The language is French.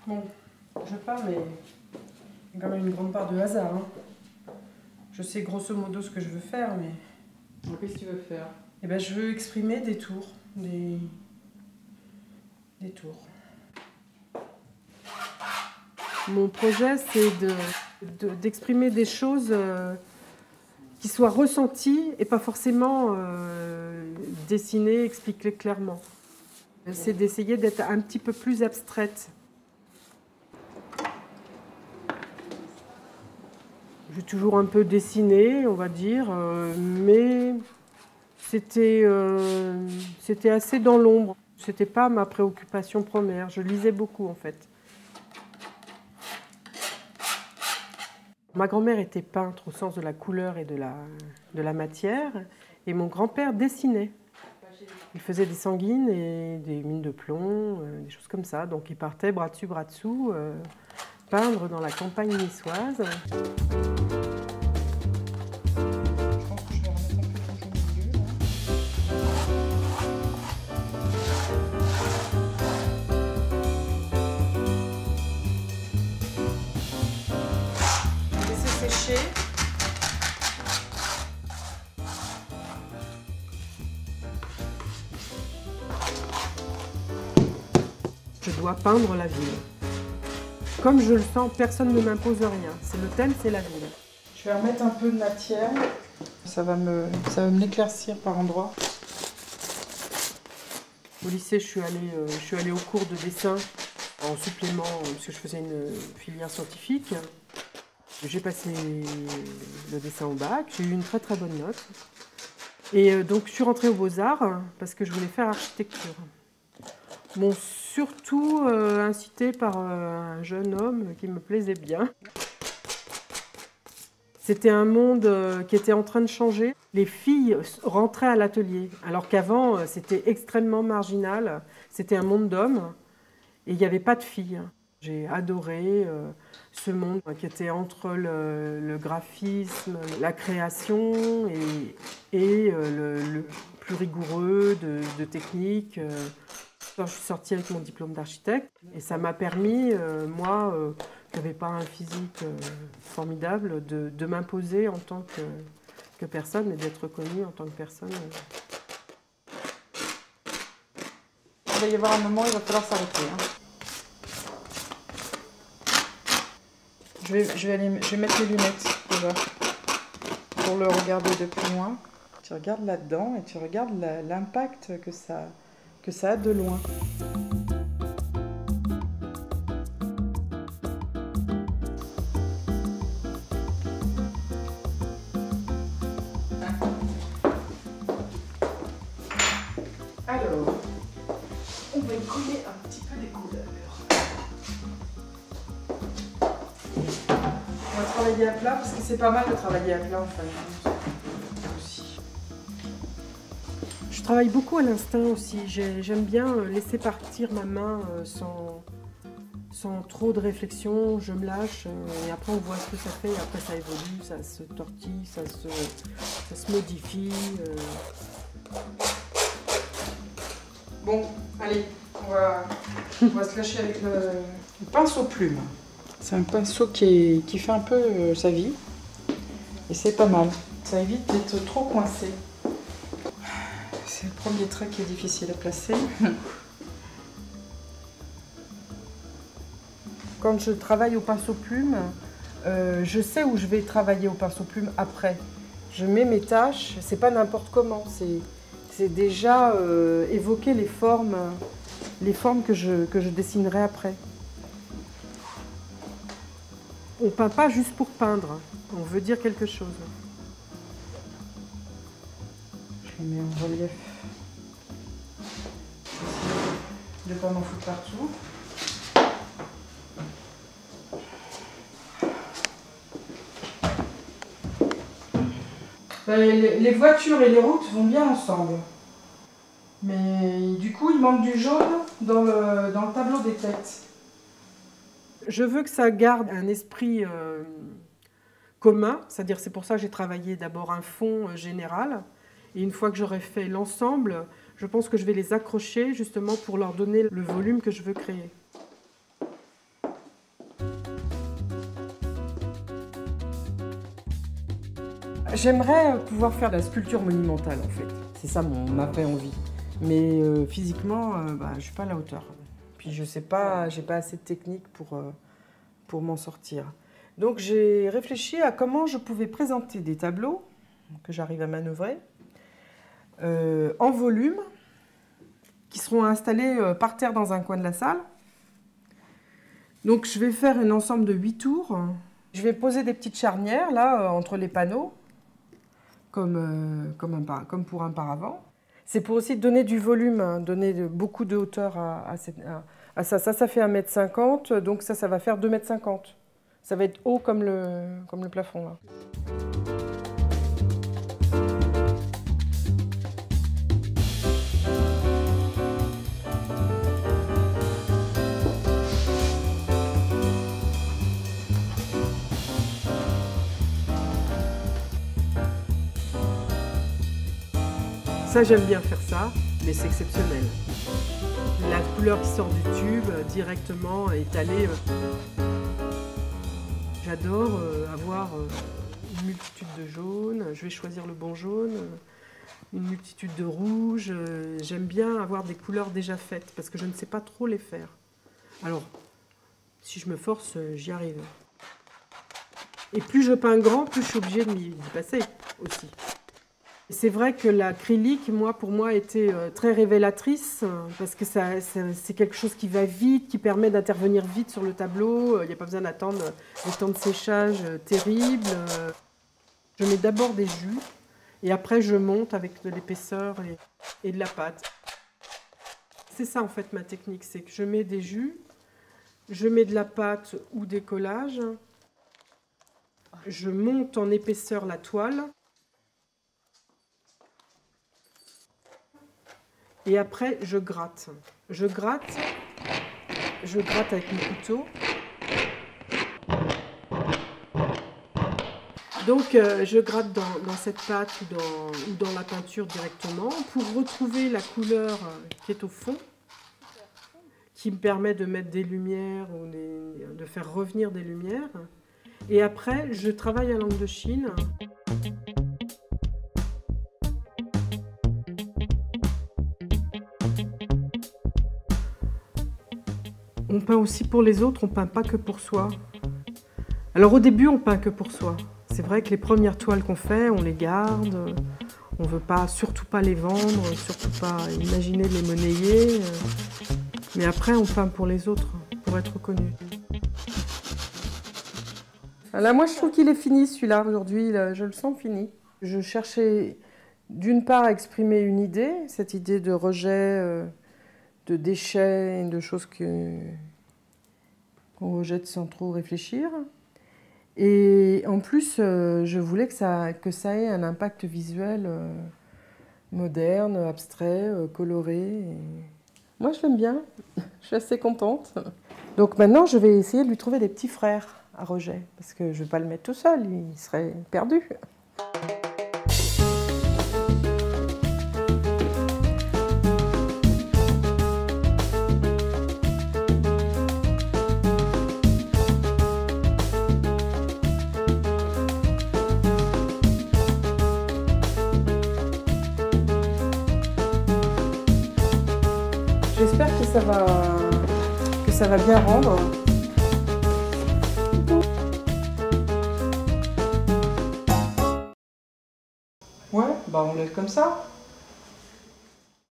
Bon, je peins, mais il y a quand même une grande part de hasard. Hein. Je sais grosso modo ce que je veux faire, mais... Qu'est-ce que tu veux faire? Eh ben, je veux exprimer des tours, des tours. Mon projet, c'est d'exprimer des choses qui soient ressenties et pas forcément dessinées, expliquées clairement. C'est d'essayer d'être un petit peu plus abstraite. J'ai toujours un peu dessiné, on va dire, mais c'était assez dans l'ombre. C'était pas ma préoccupation première. Je lisais beaucoup, en fait. Ma grand-mère était peintre au sens de la couleur et de la matière, et mon grand-père dessinait. Il faisait des sanguines et des mines de plomb, des choses comme ça. Donc il partait bras dessus, bras dessous, peindre dans la campagne niçoise. Sécher. Je dois peindre la ville. Comme je le sens, personne ne m'impose rien. C'est le thème, c'est la ville. Je vais remettre un peu de matière. Ça va me l'éclaircir par endroits. Au lycée, je suis allée au cours de dessin en supplément, parce que je faisais une filière scientifique. J'ai passé le dessin au bac, j'ai eu une très très bonne note. Et donc je suis rentrée aux Beaux-Arts parce que je voulais faire architecture. Bon, surtout incitée par un jeune homme qui me plaisait bien. C'était un monde qui était en train de changer. Les filles rentraient à l'atelier, alors qu'avant c'était extrêmement marginal. C'était un monde d'hommes et il n'y avait pas de filles. J'ai adoré ce monde qui était entre le graphisme, la création et le plus rigoureux de technique. Je suis sortie avec mon diplôme d'architecte et ça m'a permis, moi, qui n'avais pas un physique formidable, de m'imposer en tant que personne et d'être reconnue en tant que personne. Il va y avoir un moment où il va falloir s'arrêter. Hein. Je vais mettre mes lunettes déjà pour le regarder de plus loin. Tu regardes là-dedans et tu regardes l'impact que ça a de loin. Alors, on va y coller un petit peu des couleurs. On va travailler à plat parce que c'est pas mal de travailler à plat en fait. Aussi. Je travaille beaucoup à l'instinct aussi. J'aime bien laisser partir ma main sans trop de réflexion. Je me lâche et après on voit ce que ça fait. Et après ça évolue, ça se tortille, ça se modifie. Bon, allez, on va se lâcher avec Le pinceau plume. C'est un pinceau qui fait un peu sa vie. Et c'est pas mal. Ça évite d'être trop coincé. C'est le premier trait qui est difficile à placer. Quand je travaille au pinceau plume, je sais où je vais travailler au pinceau plume après. Je mets mes tâches, c'est pas n'importe comment, c'est déjà évoquer les formes que je dessinerai après. On peint pas juste pour peindre, on veut dire quelque chose. Je le mets en relief. De ne pas m'en foutre partout. Les voitures et les routes vont bien ensemble. Mais du coup, il manque du jaune dans le tableau des têtes. Je veux que ça garde un esprit commun, c'est-à-dire c'est pour ça que j'ai travaillé d'abord un fond général. Et une fois que j'aurai fait l'ensemble, je pense que je vais les accrocher justement pour leur donner le volume que je veux créer. J'aimerais pouvoir faire de la sculpture monumentale en fait. C'est ça ma vraie envie. Mais physiquement, je suis pas à la hauteur. Puis je sais pas, j'ai pas assez de technique pour m'en sortir. Donc j'ai réfléchi à comment je pouvais présenter des tableaux que j'arrive à manœuvrer en volume, qui seront installés par terre dans un coin de la salle. Donc je vais faire un ensemble de 8 tours. Je vais poser des petites charnières là entre les panneaux, comme pour un paravent. C'est pour aussi donner du volume, donner beaucoup de hauteur à ça. Ça fait 1,50 m, donc ça va faire 2,50 m. Ça va être haut comme le plafond là. Ça, j'aime bien faire ça, mais c'est exceptionnel. La couleur qui sort du tube directement étalée. J'adore avoir une multitude de jaunes. Je vais choisir le bon jaune, une multitude de rouges. J'aime bien avoir des couleurs déjà faites parce que je ne sais pas trop les faire. Alors, si je me force, j'y arrive. Et plus je peins grand, plus je suis obligée de m'y passer aussi. C'est vrai que l'acrylique, pour moi, était très révélatrice parce que c'est quelque chose qui va vite, qui permet d'intervenir vite sur le tableau. Il n'y a pas besoin d'attendre le temps de séchage terrible. Je mets d'abord des jus et après je monte avec de l'épaisseur et de la pâte. C'est ça en fait ma technique, c'est que je mets des jus, je mets de la pâte ou des collages, je monte en épaisseur la toile. Et après, je gratte. Je gratte avec mon couteau. Donc, je gratte dans cette pâte ou dans la peinture directement pour retrouver la couleur qui est au fond, qui me permet de mettre des lumières ou de faire revenir des lumières. Et après, je travaille à l'encre de Chine. On peint aussi pour les autres, on peint pas que pour soi. Alors au début, on peint que pour soi. C'est vrai que les premières toiles qu'on fait, on les garde, on veut surtout pas les vendre, surtout pas imaginer de les monnayer. Mais après, on peint pour les autres, pour être reconnu. Là, moi, je trouve qu'il est fini celui-là aujourd'hui, je le sens fini. Je cherchais d'une part à exprimer une idée, cette idée de rejet, de déchets, de choses qu'on rejette sans trop réfléchir. Et en plus, je voulais que ça ait un impact visuel moderne, abstrait, coloré. Et moi, je l'aime bien, je suis assez contente. Donc maintenant, je vais essayer de lui trouver des petits frères à Roget, parce que je ne vais pas le mettre tout seul, il serait perdu. J'espère que ça va bien rendre. Ouais, on laisse comme ça.